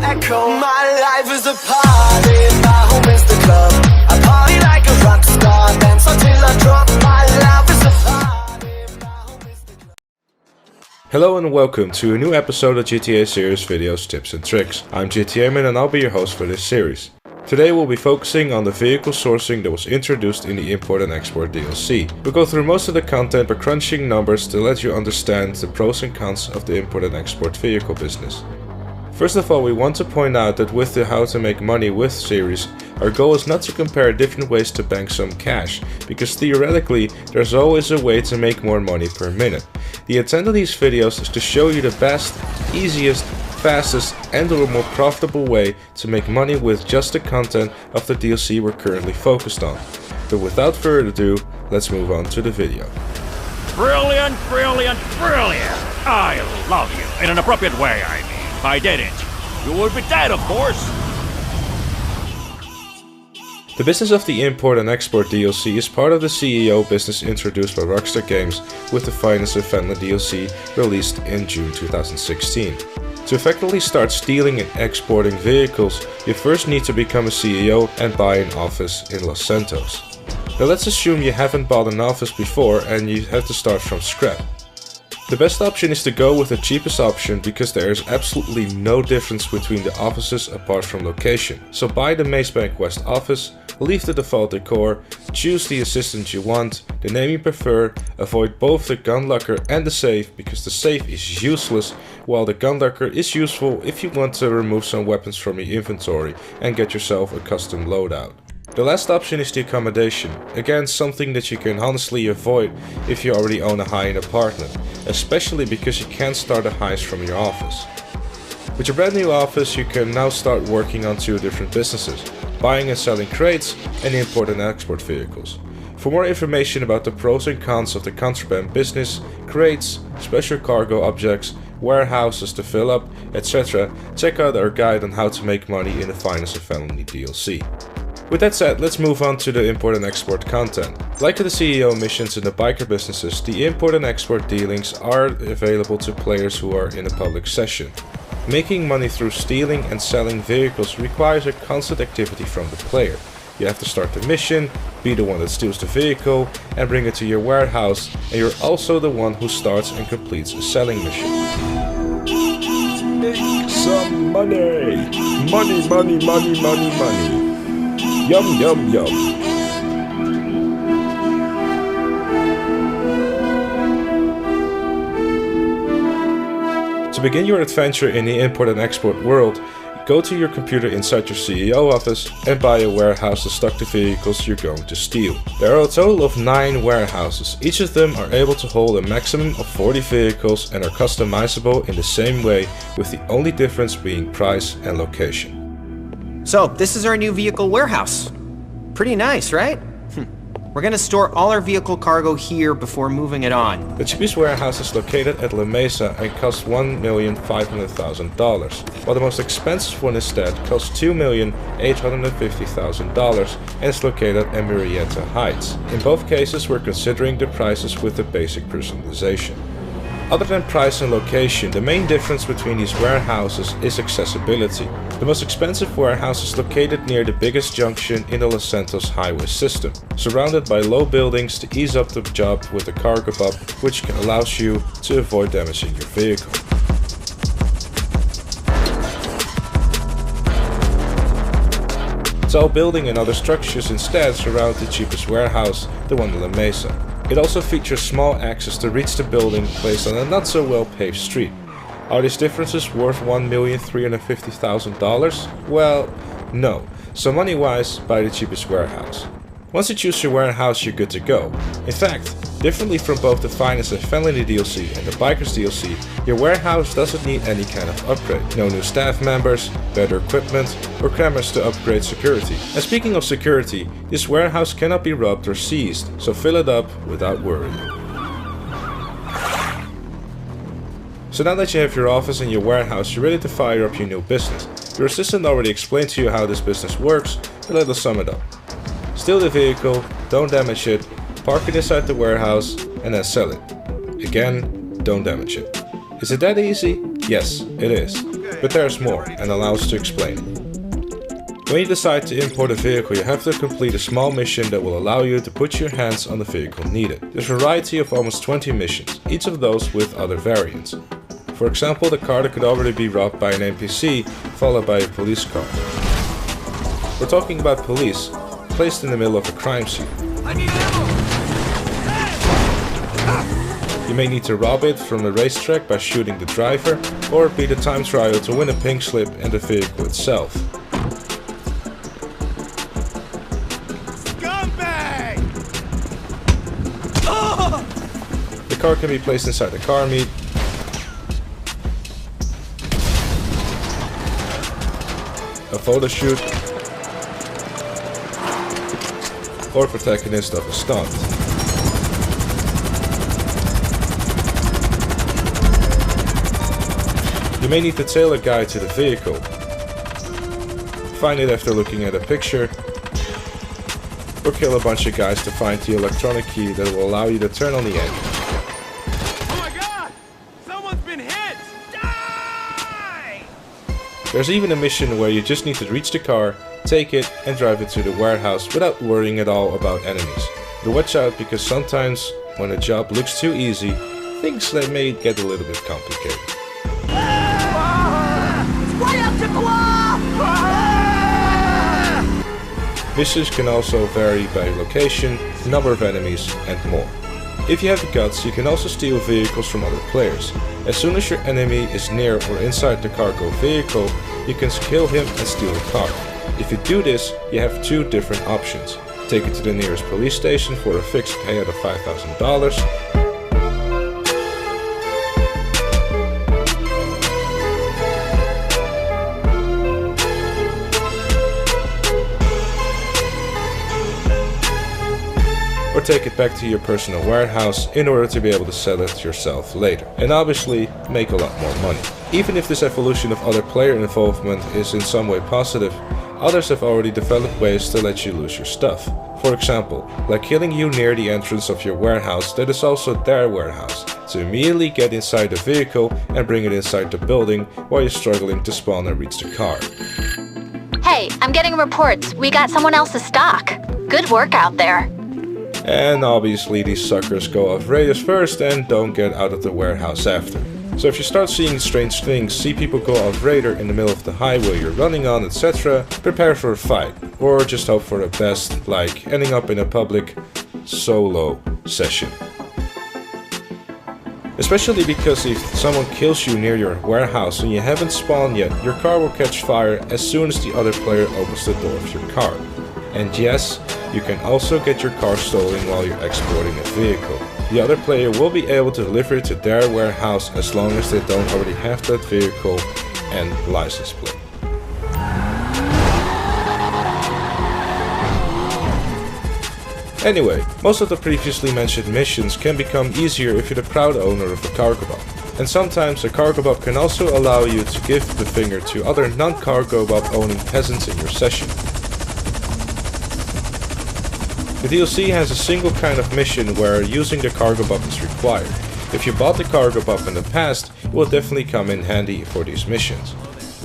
echo. My life is a party, my home is the club. I party like a rock star, dance until I drop. My life is a party, my home is the club. Hello and welcome to a new episode of GTA Series Videos Tips and Tricks. I'm GTAman and I'll be your host for this series. Today we'll be focusing on the vehicle sourcing that was introduced in the Import and Export DLC. We'll go through most of the content by crunching numbers to let you understand the pros and cons of the import and export vehicle business. First of all, we want to point out that with the How to Make Money With series, our goal is not to compare different ways to bank some cash, because theoretically there's always a way to make more money per minute. The intent of these videos is to show you the best, easiest, fastest and or more profitable way to make money with just the content of the DLC we're currently focused on. But without further ado, let's move on to the video. Brilliant, brilliant, brilliant! I love you. In an appropriate way, I mean. If I didn't, you would be dead, of course. The business of the Import and Export DLC is part of the CEO business introduced by Rockstar Games with the Finance and Friendly DLC released in June 2016. To effectively start stealing and exporting vehicles, you first need to become a CEO and buy an office in Los Santos. Now let's assume you haven't bought an office before and you have to start from scratch. The best option is to go with the cheapest option because there is absolutely no difference between the offices apart from location. So buy the Maze Bank West office, leave the default decor, choose the assistant you want, the name you prefer, avoid both the gun locker and the safe because the safe is useless, while the gun locker is useful if you want to remove some weapons from your inventory and get yourself a custom loadout. The last option is the accommodation, again something that you can honestly avoid if you already own a high-end apartment, especially because you can't start a heist from your office. With your brand new office you can now start working on two different businesses, buying and selling crates and import and export vehicles. For more information about the pros and cons of the contraband business, crates, special cargo objects, warehouses to fill up, etc., check out our guide on how to make money in the Finance and Friendly DLC. With that said, let's move on to the import and export content. Like the CEO missions in the biker businesses, the import and export dealings are available to players who are in a public session. Making money through stealing and selling vehicles requires a constant activity from the player. You have to start the mission, be the one that steals the vehicle and bring it to your warehouse, and you're also the one who starts and completes a selling mission. Make some money! Money, money, money, money, money! Yum, yum, yum. To begin your adventure in the import and export world, go to your computer inside your CEO office and buy a warehouse to stock the vehicles you're going to steal. There are a total of 9 warehouses. Each of them are able to hold a maximum of 40 vehicles and are customizable in the same way, with the only difference being price and location. So, this is our new vehicle warehouse. Pretty nice, right? We're gonna store all our vehicle cargo here before moving it on. The cheapest warehouse is located at La Mesa and costs $1,500,000, while the most expensive one instead costs $2,850,000 and is located at Murrieta Heights. In both cases, we're considering the prices with the basic personalization. Other than price and location, the main difference between these warehouses is accessibility. The most expensive warehouse is located near the biggest junction in the Los Santos highway system, surrounded by low buildings to ease up the job with a cargo bump, which allows you to avoid damaging your vehicle. Tall building and other structures instead surround the cheapest warehouse, the one in La Mesa. It also features small access to reach the building placed on a not so well paved street. Are these differences worth $1,350,000? Well, no. So money wise, buy the cheapest warehouse. Once you choose your warehouse, you're good to go. In fact, differently from both the Finance and Friendly DLC and the Bikers DLC, your warehouse doesn't need any kind of upgrade. No new staff members, better equipment, or cameras to upgrade security. And speaking of security, this warehouse cannot be robbed or seized, so fill it up without worrying. So now that you have your office and your warehouse, you're ready to fire up your new business. Your assistant already explained to you how this business works, but let us sum it up. Steal the vehicle, don't damage it, park it inside the warehouse, and then sell it. Again, don't damage it. Is it that easy? Yes, it is. But there's more, and allow us to explain. When you decide to import a vehicle, you have to complete a small mission that will allow you to put your hands on the vehicle needed. There's a variety of almost 20 missions, each of those with other variants. For example, the car that could already be robbed by an NPC, followed by a police car. We're talking about police, placed in the middle of a crime scene. You may need to rob it from a racetrack by shooting the driver, or beat a time trial to win a pink slip and the vehicle itself. Scumbag! The car can be placed inside the car meet, a photo shoot, or protagonist of a stunt. You may need to tail a guy to the vehicle, find it after looking at a picture, or kill a bunch of guys to find the electronic key that will allow you to turn on the engine. Oh my god! Someone's been hit! Die! There's even a mission where you just need to reach the car, take it, and drive it to the warehouse without worrying at all about enemies. But watch out, because sometimes when a job looks too easy, things that may get a little bit complicated. Missions can also vary by location, number of enemies, and more. If you have the guts, you can also steal vehicles from other players. As soon as your enemy is near or inside the cargo vehicle, you can kill him and steal the car. If you do this, you have two different options. Take it to the nearest police station for a fixed payout of $5,000. Or take it back to your personal warehouse in order to be able to sell it yourself later, and obviously make a lot more money. Even if this evolution of other player involvement is in some way positive, others have already developed ways to let you lose your stuff. For example, like killing you near the entrance of your warehouse that is also their warehouse, to immediately get inside the vehicle and bring it inside the building while you're struggling to spawn and reach the car. Hey, I'm getting reports. We got someone else's stock. Good work out there. And obviously these suckers go off radars first and don't get out of the warehouse after. So if you start seeing strange things, see people go off radar in the middle of the highway you're running on, etc., prepare for a fight, or just hope for the best, like ending up in a public solo session. Especially because if someone kills you near your warehouse and you haven't spawned yet, your car will catch fire as soon as the other player opens the door of your car. And yes, you can also get your car stolen while you're exporting a vehicle. The other player will be able to deliver it to their warehouse as long as they don't already have that vehicle and license plate. Anyway, most of the previously mentioned missions can become easier if you're the proud owner of a cargo bob. And sometimes a cargo bob can also allow you to give the finger to other non-cargo bob owning peasants in your session. The DLC has a single kind of mission where using the cargo bob is required. If you bought the cargo bob in the past, it will definitely come in handy for these missions.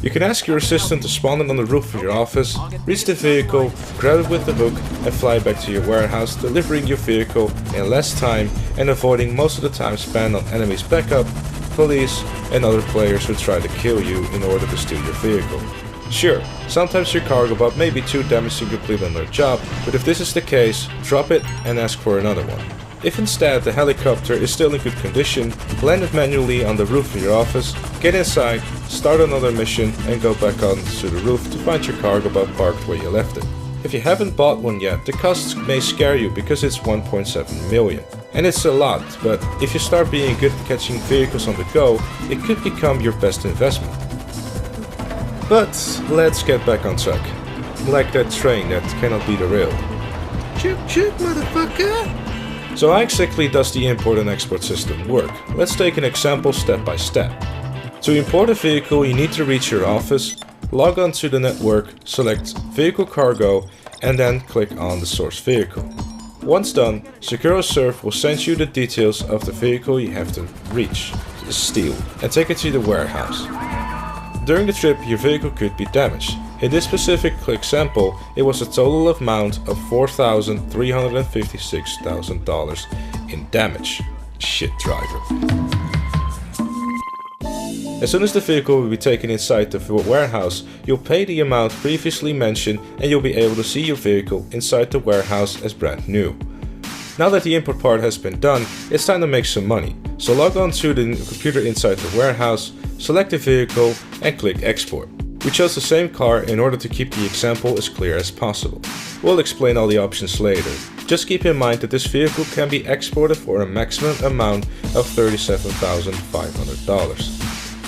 You can ask your assistant to spawn it on the roof of your office, reach the vehicle, grab it with the hook and fly back to your warehouse, delivering your vehicle in less time and avoiding most of the time spent on enemies backup, police and other players who try to kill you in order to steal your vehicle. Sure, sometimes your cargo bob may be too damaged to complete on their job, but if this is the case, drop it and ask for another one. If instead the helicopter is still in good condition, land it manually on the roof of your office, get inside, start another mission and go back onto the roof to find your cargo bob parked where you left it. If you haven't bought one yet, the costs may scare you because it's 1.7 million. And it's a lot, but if you start being good at catching vehicles on the go, it could become your best investment. But let's get back on track. Like that train that cannot be derailed. Choo choo, motherfucker! So how exactly does the import and export system work? Let's take an example step by step. To import a vehicle, you need to reach your office, log on to the network, select Vehicle Cargo, and then click on the source vehicle. Once done, SecuroServe will send you the details of the vehicle you have to reach, steal, and take it to the warehouse. during the trip your vehicle could be damaged. In this specific example, it was a total amount of $4,356,000 in damage. Shit driver. As soon as the vehicle will be taken inside the warehouse, you'll pay the amount previously mentioned and you'll be able to see your vehicle inside the warehouse as brand new. Now that the import part has been done, it's time to make some money. So log on to the computer inside the warehouse, select the vehicle and click export. We chose the same car in order to keep the example as clear as possible. We'll explain all the options later. Just keep in mind that this vehicle can be exported for a maximum amount of $37,500.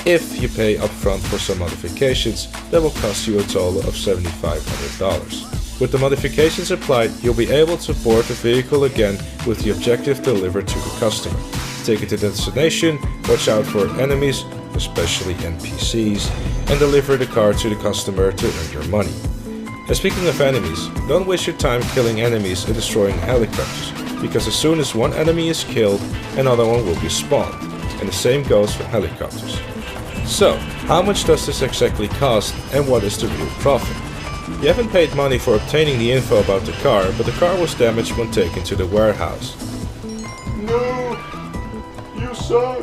If you pay upfront for some modifications, that will cost you a total of $7,500. With the modifications applied, you'll be able to board the vehicle again with the objective delivered to the customer. Take it to the destination, watch out for enemies, especially NPCs, and deliver the car to the customer to earn your money. And speaking of enemies, don't waste your time killing enemies and destroying helicopters, because as soon as one enemy is killed, another one will be spawned, and the same goes for helicopters. So, how much does this exactly cost and what is the real profit? You haven't paid money for obtaining the info about the car, but the car was damaged when taken to the warehouse. No, you suck.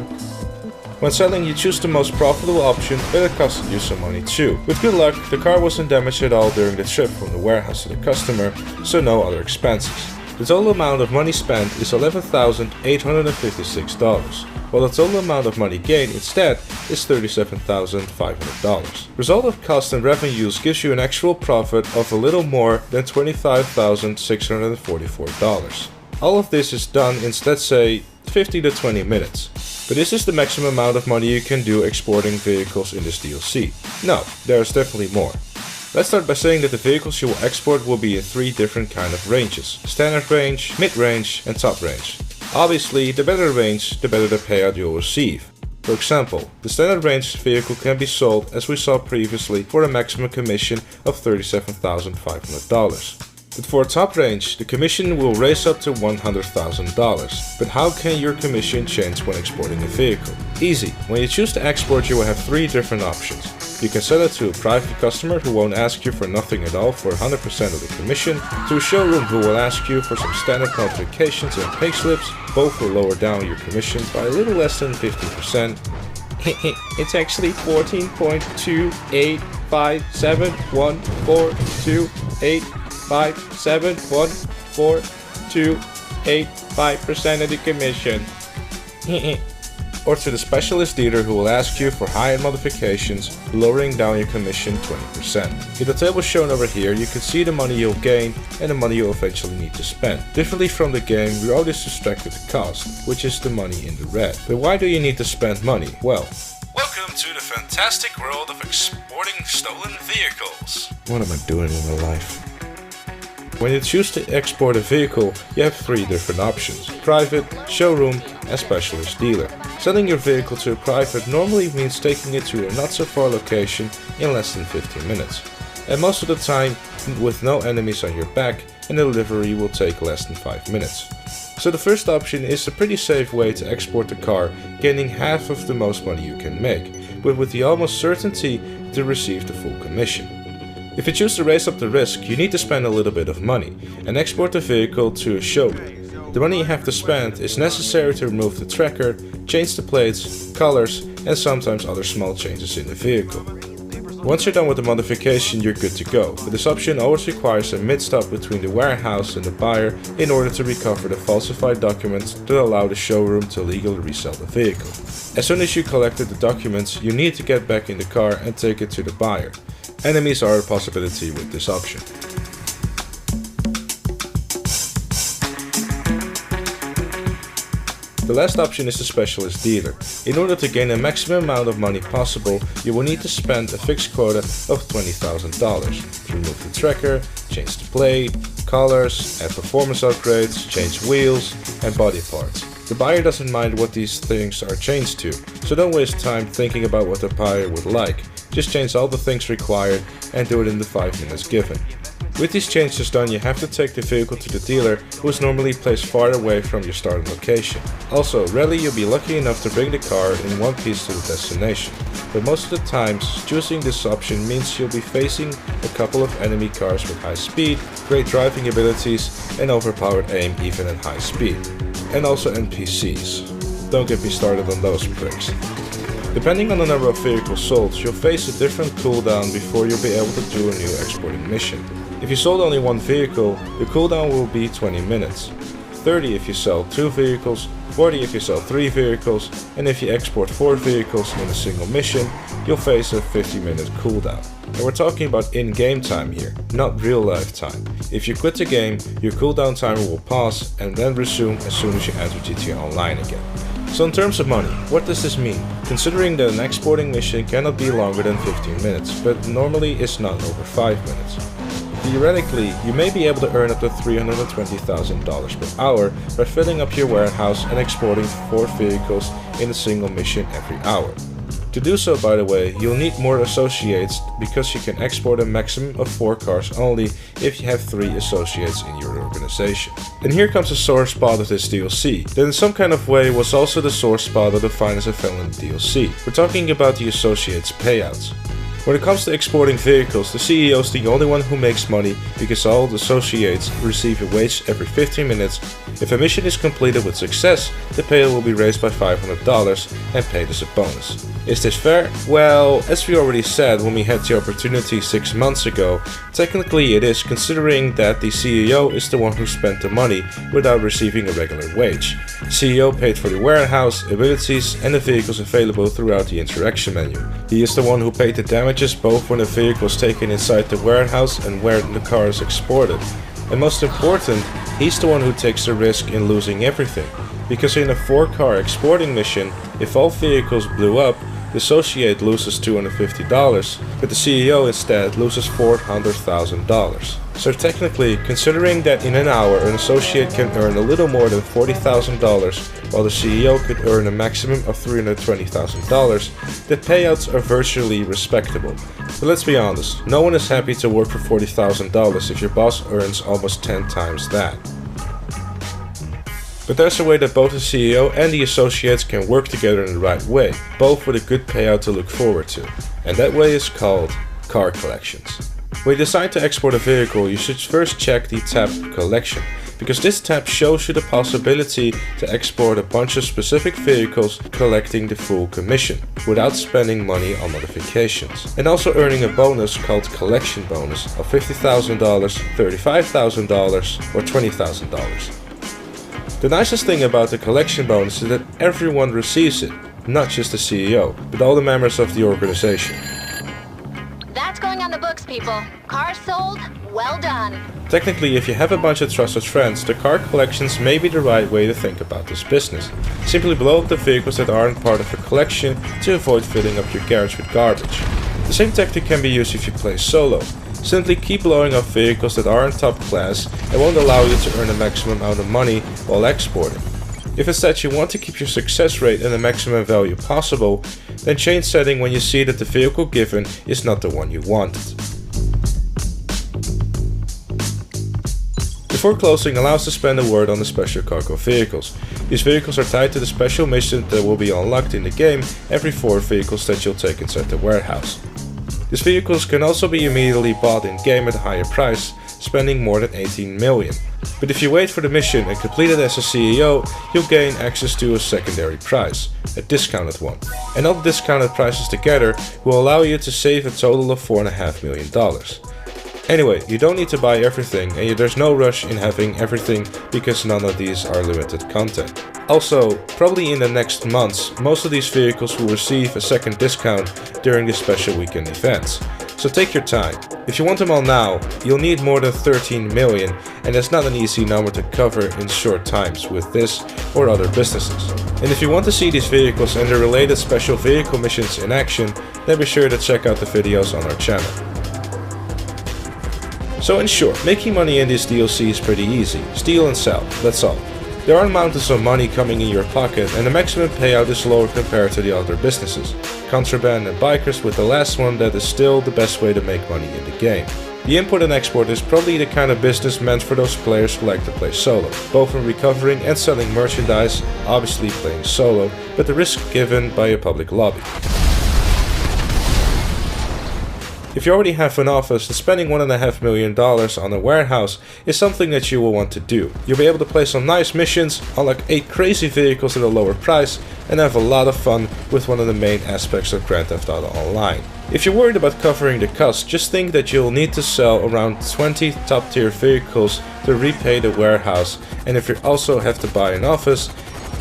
When selling, you choose the most profitable option, but it costed you some money too. With good luck, the car wasn't damaged at all during the trip from the warehouse to the customer, so no other expenses. The total amount of money spent is $11,856, while the total amount of money gained instead is $37,500. Result of cost and revenues gives you an actual profit of a little more than $25,644. All of this is done in, let's say, 15 to 20 minutes. But is this the maximum amount of money you can do exporting vehicles in this DLC? No, there is definitely more. Let's start by saying that the vehicles you will export will be in 3 different kind of ranges: standard range, mid-range and top range. Obviously, the better the range, the better the payout you'll receive. For example, the standard range vehicle can be sold, as we saw previously, for a maximum commission of $37,500. But for a top range, the commission will raise up to $100,000. But how can your commission change when exporting a vehicle? Easy. When you choose to export, you will have 3 different options. You can sell it to a private customer who won't ask you for nothing at all for 100% of the commission, to a showroom who will ask you for some standard modifications and pay slips. Both will lower down your commission by a little less than 50%. It's actually 14.28571428571428% of the commission. Or to the specialist dealer who will ask you for high-end modifications, lowering down your commission 20%. In the table shown over here, you can see the money you'll gain and the money you'll eventually need to spend. Differently from the game, we always subtracted the cost, which is the money in the red. But why do you need to spend money? Well, welcome to the fantastic world of exporting stolen vehicles. What am I doing with my life? When you choose to export a vehicle, you have 3 different options: private, showroom, and specialist dealer. Selling your vehicle to a private normally means taking it to a not so far location in less than 15 minutes. And most of the time with no enemies on your back, and the delivery will take less than 5 minutes. So the first option is a pretty safe way to export the car, gaining half of the most money you can make, but with the almost certainty to receive the full commission. If you choose to raise up the risk, you need to spend a little bit of money and export the vehicle to a showroom. The money you have to spend is necessary to remove the tracker, change the plates, colors, and sometimes other small changes in the vehicle. Once you're done with the modification, you're good to go, but this option always requires a mid-stop between the warehouse and the buyer in order to recover the falsified documents that allow the showroom to legally resell the vehicle. As soon as you collected the documents, you need to get back in the car and take it to the buyer. Enemies are a possibility with this option. The last option is the specialist dealer. In order to gain a maximum amount of money possible, you will need to spend a fixed quota of $20,000 to remove the tracker, change the plate, colors, add performance upgrades, change wheels, and body parts. The buyer doesn't mind what these things are changed to, so don't waste time thinking about what the buyer would like. Just change all the things required and do it in the 5 minutes given. With these changes done, you have to take the vehicle to the dealer, who is normally placed far away from your starting location. Also, rarely you'll be lucky enough to bring the car in one piece to the destination, but most of the times choosing this option means you'll be facing a couple of enemy cars with high speed, great driving abilities and overpowered aim even at high speed. And also NPCs. Don't get me started on those pricks. Depending on the number of vehicles sold, you'll face a different cooldown before you'll be able to do a new exporting mission. If you sold only one vehicle, the cooldown will be 20 minutes. 30 if you sell 2 vehicles, 40 if you sell 3 vehicles, and if you export 4 vehicles in a single mission, you'll face a 50-minute cooldown. And we're talking about in-game time here, not real-life time. If you quit the game, your cooldown timer will pause and then resume as soon as you enter GTA Online again. So in terms of money, what does this mean? Considering that an exporting mission cannot be longer than 15 minutes, but normally it's not over 5 minutes. Theoretically, you may be able to earn up to $320,000 per hour by filling up your warehouse and exporting 4 vehicles in a single mission every hour. To do so, by the way, you'll need more associates because you can export a maximum of 4 cars only if you have 3 associates in your organization. And here comes the sore spot of this DLC, that in some kind of way was also the sore spot of the Finance of Finland DLC. We're talking about the associates payouts. When it comes to exporting vehicles, the CEO is the only one who makes money because all the associates receive a wage every 15 minutes. If a mission is completed with success, the payout will be raised by $500 and paid as a bonus. Is this fair? Well, as we already said when we had the opportunity 6 months ago, technically it is, considering that the CEO is the one who spent the money without receiving a regular wage. The CEO paid for the warehouse, abilities and the vehicles available throughout the interaction menu. He is the one who paid the damages both when the vehicle is taken inside the warehouse and where the car is exported. And most important, he's the one who takes the risk in losing everything. Because in a 4-car exporting mission, if all vehicles blew up, the associate loses $250, but the CEO instead loses $400,000. So technically, considering that in an hour an associate can earn a little more than $40,000, while the CEO could earn a maximum of $320,000, the payouts are virtually respectable. But let's be honest, no one is happy to work for $40,000 if your boss earns almost 10 times that. But there's a way that both the CEO and the associates can work together in the right way, both with a good payout to look forward to. And that way is called car collections. When you decide to export a vehicle, you should first check the tab Collection, because this tab shows you the possibility to export a bunch of specific vehicles collecting the full commission, without spending money on modifications, and also earning a bonus called Collection Bonus of $50,000, $35,000 or $20,000. The nicest thing about the collection bonus is that everyone receives it, not just the CEO, but all the members of the organization. That's going on the books, people. Cars sold, well done. Technically, if you have a bunch of trusted friends, the car collections may be the right way to think about this business. Simply blow up the vehicles that aren't part of a collection to avoid filling up your garage with garbage. The same tactic can be used if you play solo. Simply keep blowing up vehicles that aren't top class and won't allow you to earn a maximum amount of money while exporting. If instead you want to keep your success rate in the maximum value possible, then change setting when you see that the vehicle given is not the one you wanted. Before closing, allow us to spend a word on the special cargo vehicles. These vehicles are tied to the special mission that will be unlocked in the game every 4 vehicles that you'll take inside the warehouse. These vehicles can also be immediately bought in-game at a higher price, spending more than $18 million. But if you wait for the mission and complete it as a CEO, you'll gain access to a secondary prize, a discounted one. And all the discounted prices together will allow you to save a total of $4.5 million. Anyway, you don't need to buy everything, and there's no rush in having everything because none of these are limited content. Also, probably in the next months, most of these vehicles will receive a second discount during the special weekend events. So take your time. If you want them all now, you'll need more than 13 million, and that's not an easy number to cover in short times with this or other businesses. And if you want to see these vehicles and the related special vehicle missions in action, then be sure to check out the videos on our channel. So in short, making money in this DLC is pretty easy. Steal and sell, that's all. There aren't mountains of money coming in your pocket, and the maximum payout is lower compared to the other businesses. contraband and bikers, with the last one that is still the best way to make money in the game. The import and export is probably the kind of business meant for those players who like to play solo, both in recovering and selling merchandise, obviously playing solo, but the risk given by a public lobby. If you already have an office, then spending $1.5 million on a warehouse is something that you will want to do. You'll be able to play some nice missions, unlock 8 crazy vehicles at a lower price, and have a lot of fun with one of the main aspects of Grand Theft Auto Online. If you're worried about covering the cost, just think that you'll need to sell around 20 top tier vehicles to repay the warehouse, and if you also have to buy an office,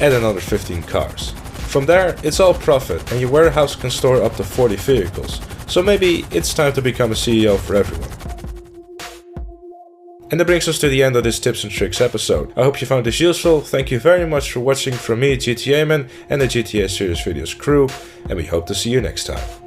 add another 15 cars. From there, it's all profit, and your warehouse can store up to 40 vehicles. So maybe it's time to become a CEO for everyone. And that brings us to the end of this tips and tricks episode. I hope you found this useful. Thank you very much for watching from me, GTA Man, and the GTA Series Videos crew, and we hope to see you next time.